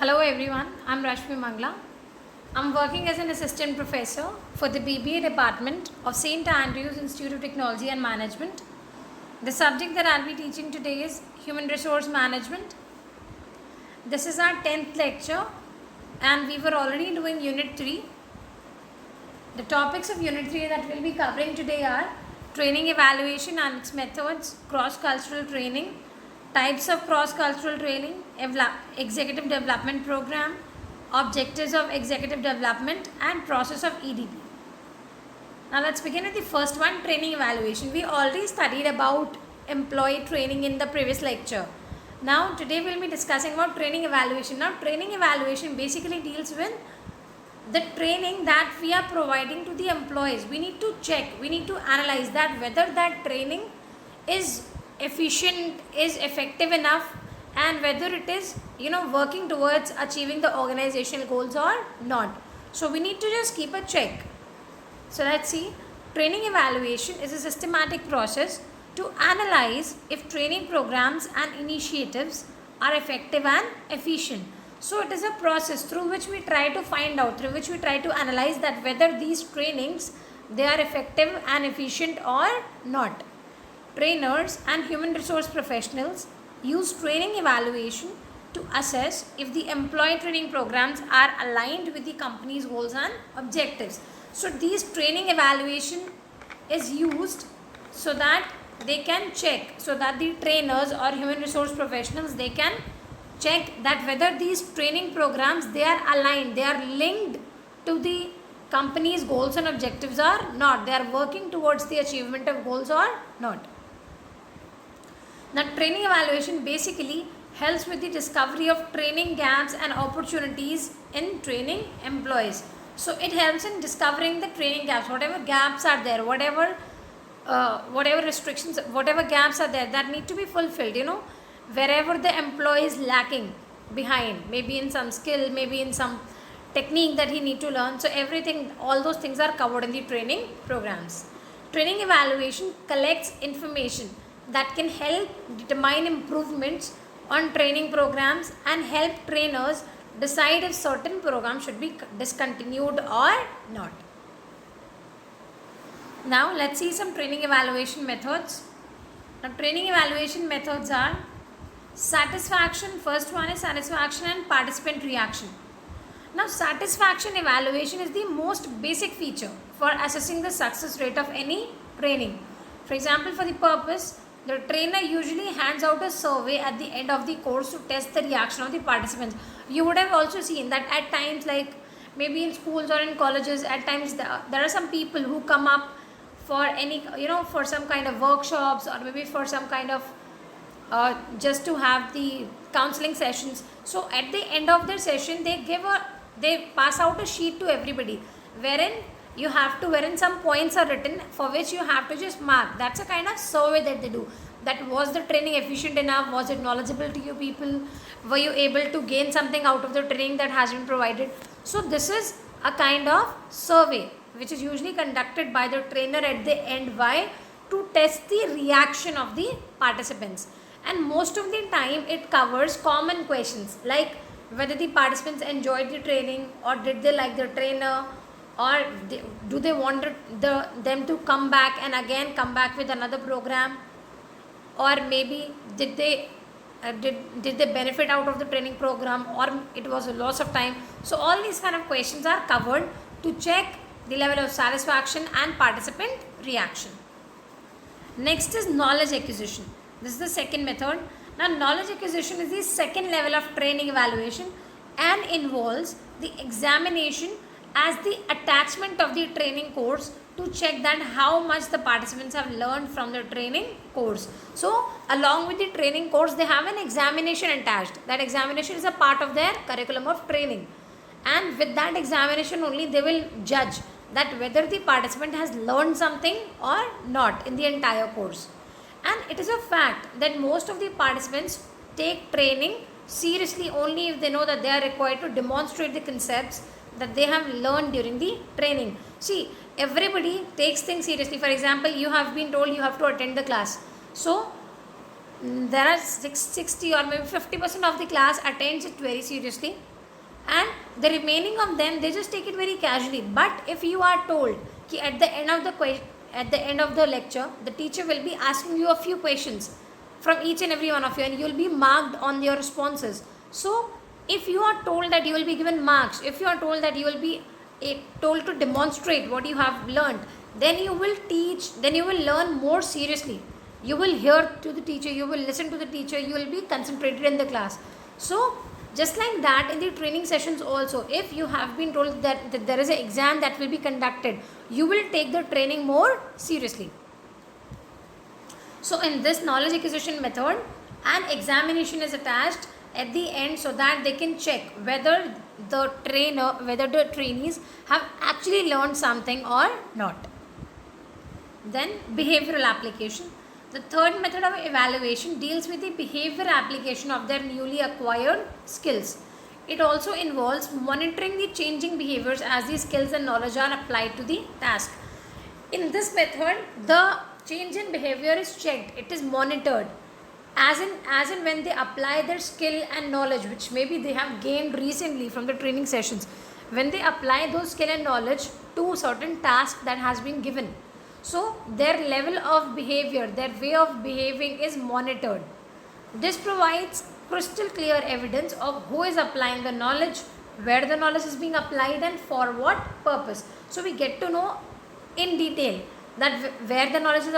Hello everyone, I'm Rashmi Mangla. I'm working as an assistant professor for the BBA department of St. Andrews Institute of Technology and Management. The subject that I'll be teaching today is Human Resource Management. This is our 10th lecture and we were already doing Unit 3. The topics of Unit 3 that we'll be covering today are training evaluation and its methods, cross-cultural training, types of cross-cultural training, executive development program, objectives of executive development and process of EDP. Now let's begin with the first one, training evaluation. We already studied about employee training in the previous lecture. Now today we'll be discussing about training evaluation. Now training evaluation basically deals with the training that we are providing to the employees. We need to check, we need to analyze that whether that training is efficient, is effective enough, and whether it is working towards achieving the organizational goals or not. So we need to just keep a check. So let's see. Training evaluation is a systematic process to analyze if training programs and initiatives are effective and efficient. So it is a process through which we try to find out, through which we try to analyze that whether these trainings they are effective and efficient or not. Trainers and human resource professionals use training evaluation to assess if the employee training programs are aligned with the company's goals and objectives. So these training evaluation is used so that they can check, so that the trainers or human resource professionals they can check that whether these training programs they are aligned, they are linked to the company's goals and objectives or not, they are working towards the achievement of goals or not. Now training evaluation basically helps with the discovery of training gaps and opportunities in training employees. So it helps in discovering the training gaps, whatever gaps are there, whatever restrictions, whatever gaps are there that need to be fulfilled, wherever the employee is lacking behind, maybe in some skill, maybe in some technique that he need to learn. So everything, all those things are covered in the training programs. Training evaluation collects information that can help determine improvements on training programs and help trainers decide if certain programs should be discontinued or not. Now let's see some training evaluation methods. Now training evaluation methods are satisfaction. First one is satisfaction and participant reaction. Now satisfaction evaluation is the most basic feature for assessing the success rate of any training. For example, for the purpose, the trainer usually hands out a survey at the end of the course to test the reaction of the participants. You would have also seen that at times, like maybe in schools or in colleges, at times there are some people who come up for any, for some kind of workshops or maybe for some kind of just to have the counseling sessions. So at the end of their session, they pass out a sheet to everybody wherein some points are written for which you have to just mark. That's a kind of survey that they do. That was the training efficient enough? Was it knowledgeable to you people? Were you able to gain something out of the training that has been provided? So this is a kind of survey which is usually conducted by the trainer at the end. Why? To test the reaction of the participants. And most of the time it covers common questions like whether the participants enjoyed the training or did they like the trainer, or do they want them to come back and again come back with another program, or maybe did they benefit out of the training program, or it was a loss of time. So all these kind of questions are covered to check the level of satisfaction and participant reaction. Next is knowledge acquisition. This is the second method. Now knowledge acquisition is the second level of training evaluation and involves the examination as the attachment of the training course to check that how much the participants have learned from the training course. So along with the training course they have an examination attached. That examination is a part of their curriculum of training, and with that examination only they will judge that whether the participant has learned something or not in the entire course. And it is a fact that most of the participants take training seriously only if they know that they are required to demonstrate the concepts that they have learned during the training. See, everybody takes things seriously. For example, you have been told you have to attend the class. So there are 60 or maybe 50% of the class attends it very seriously, and the remaining of them, they just take it very casually. But if you are told कि at the end of the lecture, the teacher will be asking you a few questions from each and every one of you, and you will be marked on your responses. So if you are told that you will be given marks, if you are told that you will be told to demonstrate what you have learned, then you will teach, then you will learn more seriously. You will hear to the teacher, you will listen to the teacher, you will be concentrated in the class. So just like that, in the training sessions also, if you have been told that there is an exam that will be conducted, you will take the training more seriously. So in this knowledge acquisition method, an examination is attached at the end so that they can check whether the trainees have actually learned something or not. Then behavioral application. The third method of evaluation deals with the behavioral application of their newly acquired skills. It also involves monitoring the changing behaviors as the skills and knowledge are applied to the task. In this method, the change in behavior is checked, it is monitored. As in when they apply their skill and knowledge, which maybe they have gained recently from the training sessions, when they apply those skill and knowledge to certain task that has been given, so their level of behavior, their way of behaving is monitored. This provides crystal clear evidence of who is applying the knowledge, where the knowledge is being applied, and for what purpose. So we get to know in detail that where the knowledge is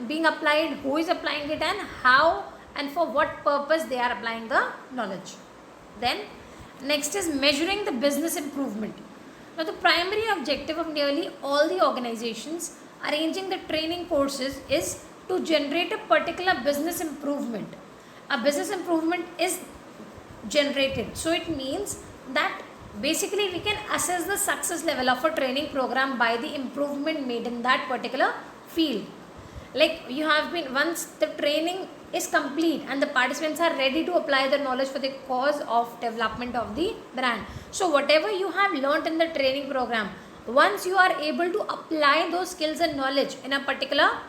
being applied, who is applying it, and how and for what purpose they are applying the knowledge. Then next is measuring the business improvement. Now the primary objective of nearly all the organizations arranging the training courses is to generate a particular business improvement. A business improvement is generated. So it means that basically we can assess the success level of a training program by the improvement made in that particular field. Like you have been, once the training is complete and the participants are ready to apply the knowledge for the cause of development of the brand. So whatever you have learnt in the training program, once you are able to apply those skills and knowledge in a particular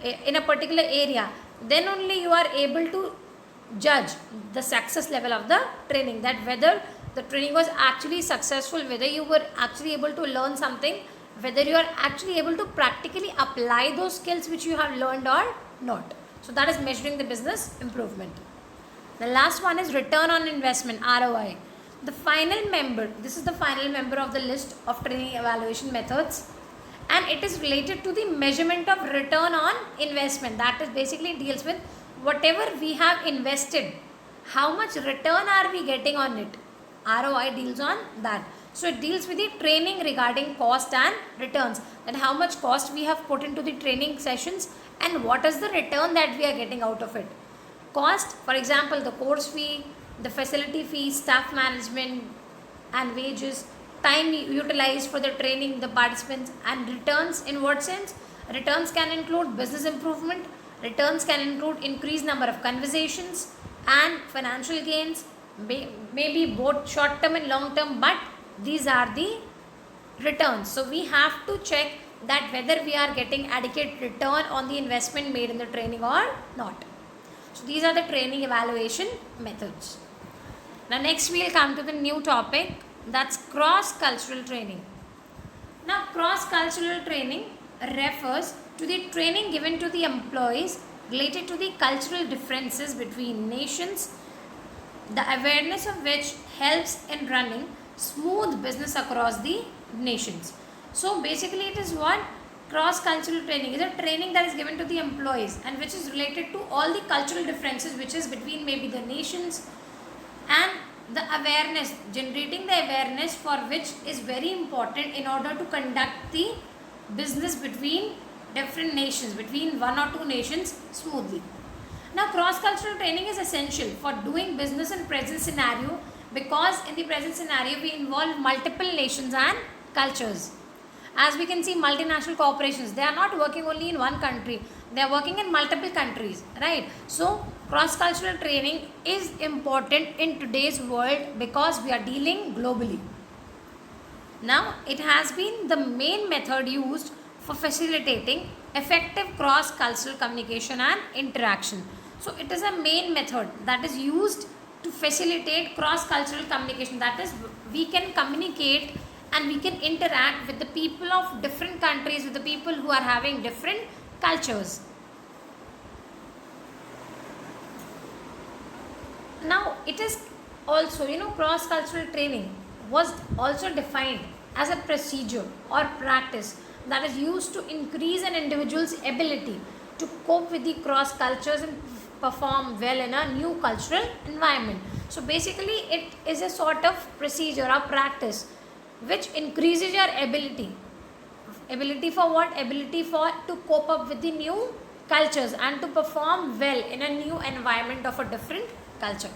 area, then only you are able to judge the success level of the training, that whether the training was actually successful, whether you were actually able to learn something, whether you are actually able to practically apply those skills which you have learned or not. So that is measuring the business improvement. The last one is return on investment, ROI. This is the final member of the list of training evaluation methods, and it is related to the measurement of return on investment. That is basically deals with whatever we have invested, how much return are we getting on it. ROI deals on that. So it deals with the training regarding cost and returns, that how much cost we have put into the training sessions and what is the return that we are getting out of it. Cost, for example, the course fee, the facility fee, staff management and wages, time utilized for the training the participants, and returns in what sense? Returns can include business improvement, returns can include increased number of conversations and financial gains, maybe both short term and long term, but these are the returns. So we have to check that whether we are getting adequate return on the investment made in the training or not. So these are the training evaluation methods. Now next we will come to the new topic, that's cross-cultural training. Now cross-cultural training refers to the training given to the employees related to the cultural differences between nations, the awareness of which helps in running smooth business across the nations. So basically it is what? Cross-cultural training is a training that is given to the employees and which is related to all the cultural differences which is between maybe the nations, and the awareness, generating the awareness for which is very important in order to conduct the business between different nations, between one or two nations smoothly. Now cross-cultural training is essential for doing business in present scenario, because in the present scenario we involve multiple nations and cultures. As we can see, multinational corporations, they are not working only in one country, they are working in multiple countries, right? So cross-cultural training is important in today's world because we are dealing globally. Now it has been the main method used for facilitating effective cross-cultural communication and interaction. So it is a main method that is used to facilitate cross-cultural communication. That is, we can communicate and we can interact with the people of different countries, with the people who are having different cultures. Now it is also, cross-cultural training was also defined as a procedure or practice that is used to increase an individual's ability to cope with the cross cultures and perform well in a new cultural environment. So basically it is a sort of procedure or practice which increases your ability for what? Ability for to cope up with the new cultures and to perform well in a new environment of a different culture.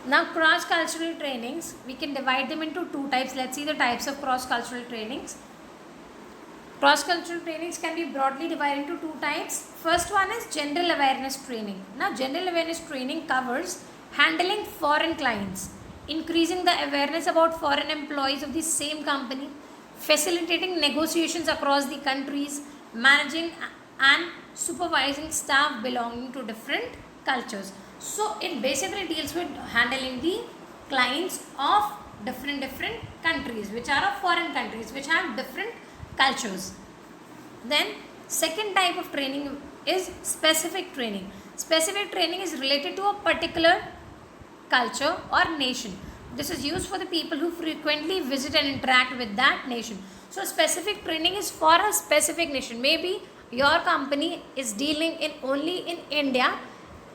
Now cross-cultural trainings, we can divide them into two types. Let's see the types of cross-cultural trainings. Cross-cultural trainings can be broadly divided into two types. First one is general awareness training. Now general awareness training covers handling foreign clients, increasing the awareness about foreign employees of the same company, facilitating negotiations across the countries, managing and supervising staff belonging to different cultures. So it basically deals with handling the clients of different countries, which are of foreign countries, which have different cultures. Then second type of training is specific training. Specific training is related to a particular culture or nation. This is used for the people who frequently visit and interact with that nation. So specific training is for a specific nation. Maybe your company is dealing in only in India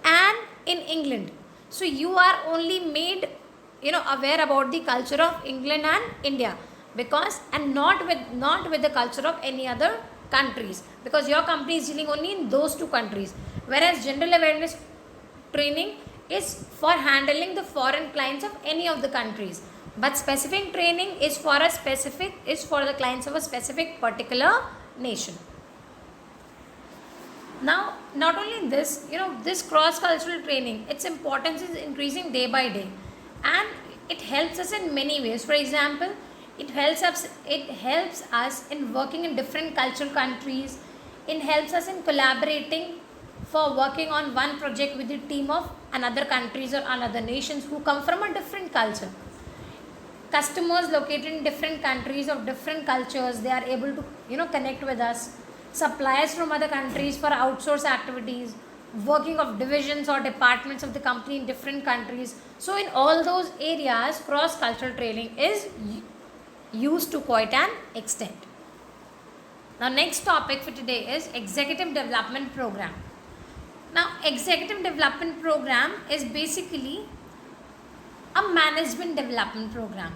and in England. So you are only made aware about the culture of England and India, because and not with the culture of any other countries, because your company is dealing only in those two countries. Whereas general awareness training is for handling the foreign clients of any of the countries, but specific training is for the clients of a specific particular nation. Now not only this, this cross cultural training, its importance is increasing day by day, and it helps us in many ways. For example, it helps us in working in different cultural countries. It helps us in collaborating for working on one project with the team of another countries or another nations who come from a different culture. Customers located in different countries of different cultures, they are able to connect with us. Suppliers from other countries for outsource activities, working of divisions or departments of the company in different countries. So in all those areas, cross cultural training is used to quite an extent. Now next topic for today is executive development program. Now executive development program is basically a management development program,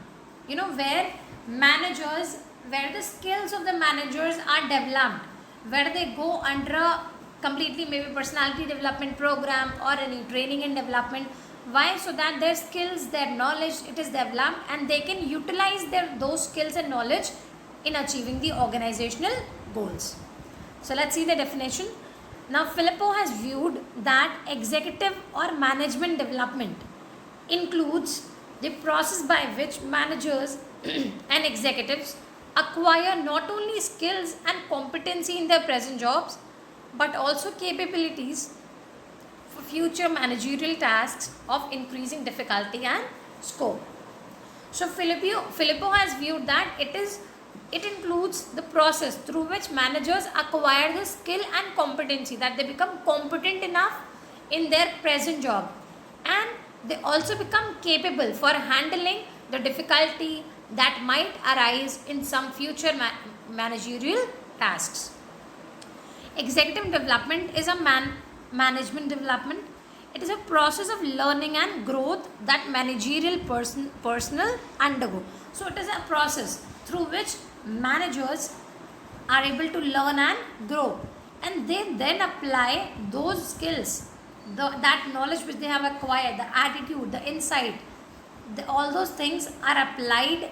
where the skills of the managers are developed, where they go under a completely maybe personality development program or any training and development. Why? So that their skills, their knowledge, it is developed and they can utilize those skills and knowledge in achieving the organizational goals. So let's see the definition. Now Filippo has viewed that executive or management development includes the process by which managers and executives acquire not only skills and competency in their present jobs, but also capabilities for future managerial tasks of increasing difficulty and scope. So Filippo has viewed that it includes the process through which managers acquire the skill and competency, that they become competent enough in their present job, and they also become capable for handling the difficulty that might arise in some future managerial tasks. Executive development is a management development. It is a process of learning and growth that managerial personnel undergo. So it is a process through which managers are able to learn and grow, and they then apply those skills, that knowledge which they have acquired, the attitude, the insight, all those things are applied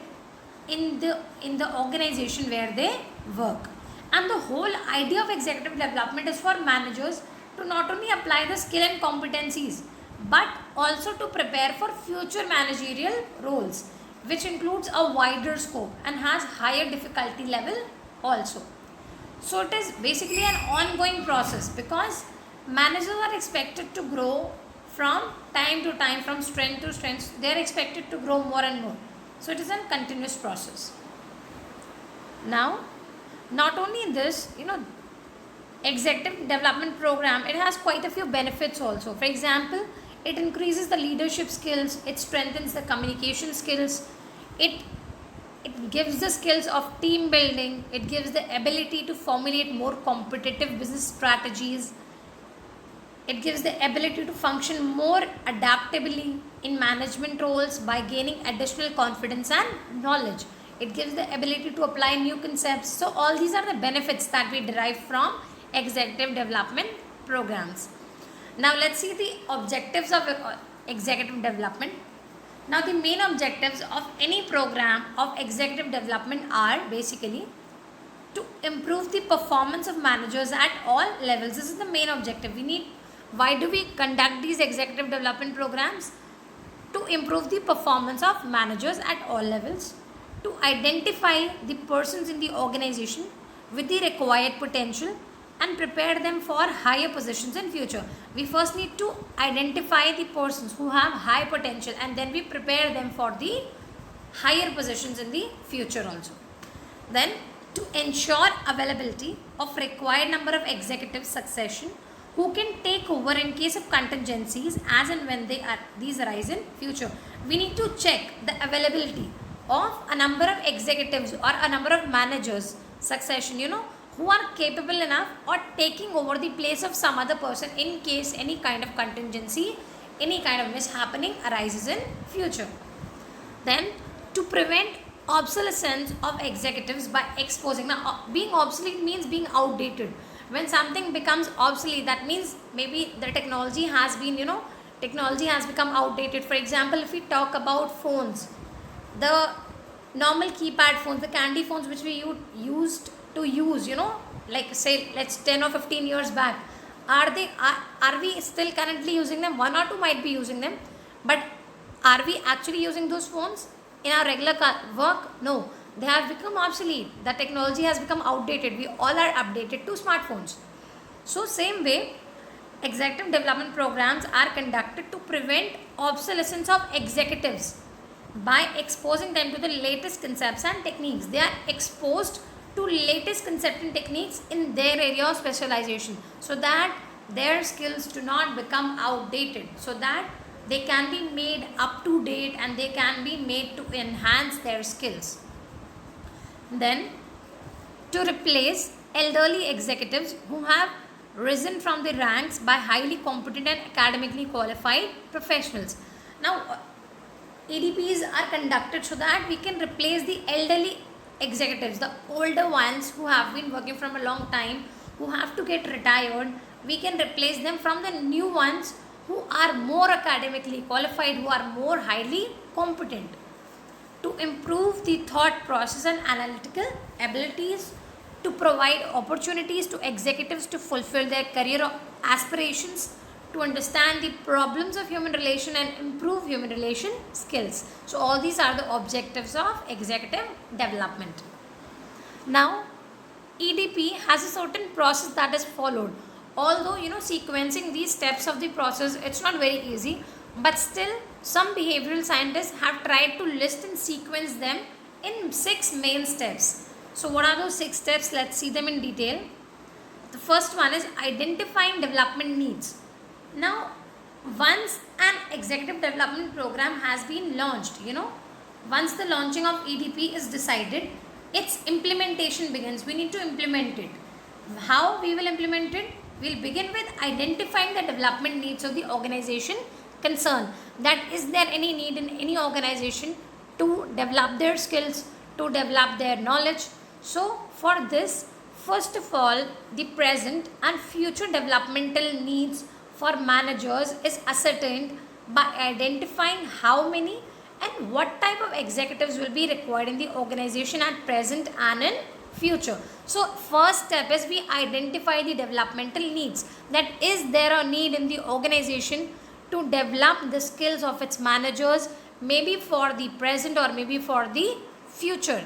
in the organization where they work. And the whole idea of executive development is for managers to not only apply the skill and competencies, but also to prepare for future managerial roles, which includes a wider scope and has higher difficulty level also. So it is basically an ongoing process, because Managers are expected to grow from time to time, from strength to strength. They are expected to grow more and more. So it is a continuous process. Now, not only this, executive development program, it has quite a few benefits also. For example, it increases the leadership skills, it strengthens the communication skills, it gives the skills of team building, it gives the ability to formulate more competitive business strategies, it gives the ability to function more adaptably in management roles by gaining additional confidence and knowledge. It gives the ability to apply new concepts. So all these are the benefits that we derive from executive development programs. Now let's see the objectives of executive development. Now the main objectives of any program of executive development are basically to improve the performance of managers at all levels. This is the main objective. Why do we conduct these executive development programs? To improve the performance of managers at all levels, to identify the persons in the organization with the required potential and prepare them for higher positions in future. We first need to identify the persons who have high potential, and then we prepare them for the higher positions in the future also. Then to ensure availability of required number of executive succession who can take over in case of contingencies as and when these arise in future. We need to check the availability of a number of executives or a number of managers succession, who are capable enough or taking over the place of some other person in case any kind of contingency, any kind of mishappening arises in future. Then to prevent obsolescence of executives by exposing. Now being obsolete means being outdated. When something becomes obsolete, that means maybe the technology has become outdated. For example, if we talk about phones, the normal keypad phones, the candy phones which we used to use, like say let's 10 or 15 years back, are we still currently using them? One or two might be using them, but are we actually using those phones in our regular work? No, they have become obsolete. The technology has become outdated. We all are updated to smartphones. So same way, executive development programs are conducted to prevent obsolescence of executives by exposing them to the latest concepts and techniques. They are exposed to latest concepts and techniques in their area of specialization, so that their skills do not become outdated, so that they can be made up to date and they can be made to enhance their skills. Then to replace elderly executives who have risen from the ranks by highly competent and academically qualified professionals. Now EDPs are conducted so that we can replace the elderly executives, the older ones who have been working from a long time, who have to get retired. We can replace them from the new ones who are more academically qualified, who are more highly competent. To improve the thought process and analytical abilities, to provide opportunities to executives to fulfill their career aspirations, to understand the problems of human relation and improve human relation skills. So all these are the objectives of executive development. Now EDP has a certain process that is followed. Although sequencing these steps of the process, it's not very easy, but still some behavioral scientists have tried to list and sequence them in 6 main steps. So what are those 6 steps? Let's see them in detail. The first one is identifying development needs. Now once an executive development program has been launched, once the launching of EDP is decided, its implementation begins. We need to implement it. How we will implement it? We'll begin with identifying the development needs of the organization concerned. That is there any need in any organization to develop their skills, to develop their knowledge? So for this, first of all, the present and future developmental needs for managers is ascertained by identifying how many and what type of executives will be required in the organization at present and in future. So first step is we identify the developmental needs. That is there a need in the organization to develop the skills of its managers, maybe for the present or maybe for the future.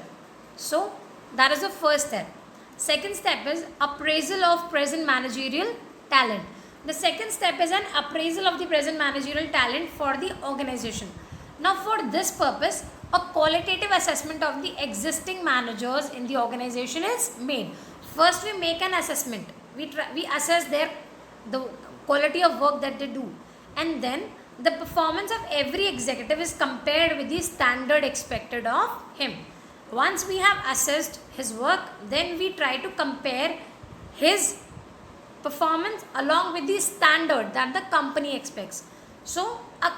So that is the first step. Second step is appraisal of present managerial talent. The second step is an appraisal of the present managerial talent for the organization. Now, for this purpose, a qualitative assessment of the existing managers in the organization is made. First, we make an assessment. We assess the quality of work that they do, and then the performance of every executive is compared with the standard expected of him. Once we have assessed his work, then we try to compare his performance along with the standard that the company expects. So a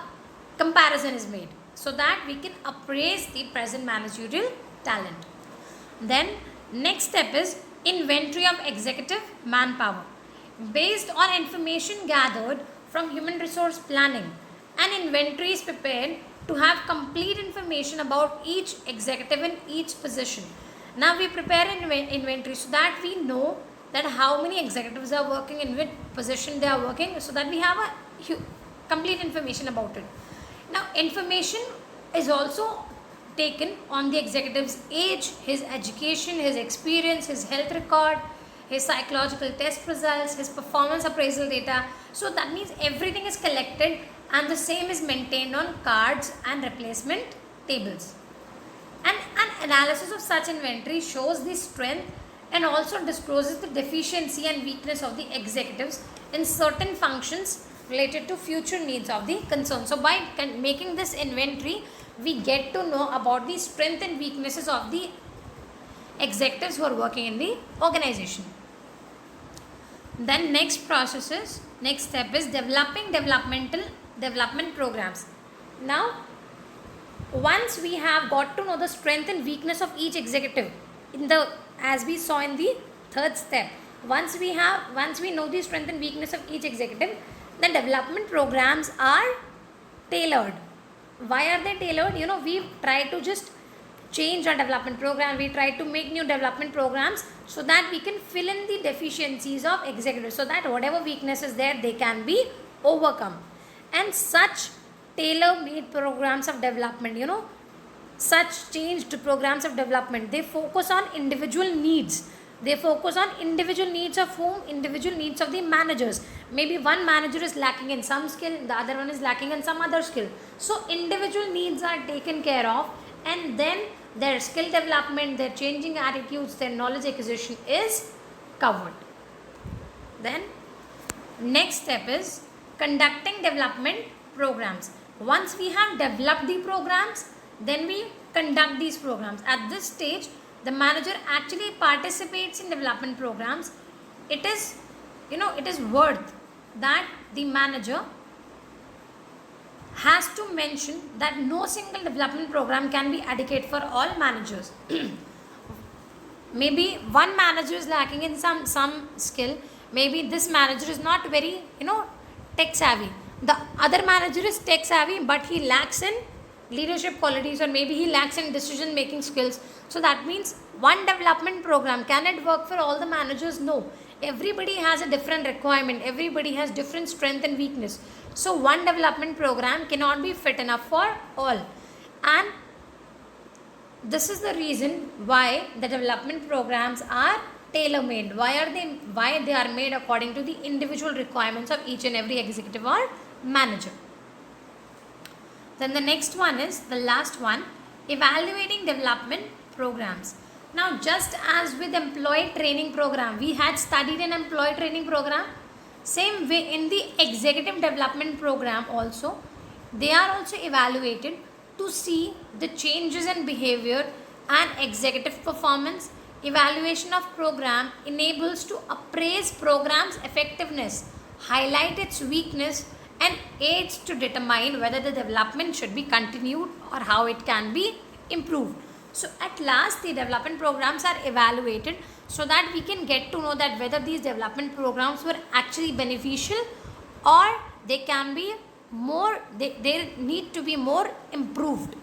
comparison is made so that we can appraise the present managerial talent. Then next step is inventory of executive manpower. Based on information gathered from human resource planning, an inventory is prepared to have complete information about each executive in each position. Now we prepare an inventory so that we know that how many executives are working, in which position they are working, so that we have a complete information about it. Now information is also taken on the executive's age, his education, his experience, his health record, his psychological test results, his performance appraisal data. So that means everything is collected and the same is maintained on cards and replacement tables. And an analysis of such inventory shows the strength and also discloses the deficiency and weakness of the executives in certain functions related to future needs of the concern. So by making this inventory, we get to know about the strength and weaknesses of the executives who are working in the organization. Then next step is developing development programs. Now, once we have got to know the strength and weakness of each executive, as we saw in the third step, once we know the strength and weakness of each executive, the development programs are tailored. Why are they tailored? We try to just change our development program. We try to make new development programs so that we can fill in the deficiencies of executives, so that whatever weakness is there, they can be overcome. And such tailor-made programs of development, such changed programs of development, they focus on individual needs. They focus on individual needs of whom? Individual needs of the managers. Maybe one manager is lacking in some skill, the other one is lacking in some other skill. So individual needs are taken care of, and then their skill development, their changing attitudes, their knowledge acquisition is covered. Then next step is conducting development programs. Once we have developed the programs, then we conduct these programs. At this stage, the manager actually participates in development programs. It is worth that the manager has to mention that no single development program can be adequate for all managers. Maybe one manager is lacking in some skill. Maybe this manager is not very tech savvy. The other manager is tech savvy, but he lacks in leadership qualities, or maybe he lacks in decision making skills. So that means one development program, can it work for all the managers? No. Everybody has a different requirement. Everybody has different strength and weakness. So one development program cannot be fit enough for all. And this is the reason why the development programs are tailor-made. Why they are made according to the individual requirements of each and every executive or manager. Then the next one is the last one, evaluating development programs. Now, just as with employee training program, we had studied an employee training program, same way in the executive development program also, they are also evaluated to see the changes in behavior and executive performance. Evaluation of program enables to appraise program's effectiveness, highlight its weakness, and aids to determine whether the development should be continued or how it can be improved. So at last, the development programs are evaluated so that we can get to know that whether these development programs were actually beneficial or they can be more, they need to be more improved.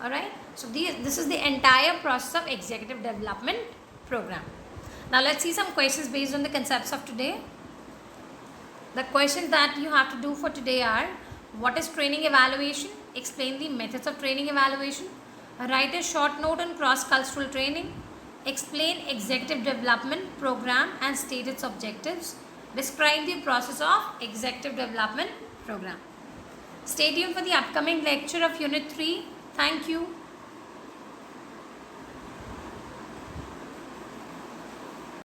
Alright, so this is the entire process of executive development program. Now let's see some questions based on the concepts of today. The questions that you have to do for today are: what is training evaluation? Explain the methods of training evaluation. Write a short note on cross-cultural training. Explain executive development program and state its objectives. Describe the process of executive development program. Stay tuned for the upcoming lecture of Unit 3. Thank you.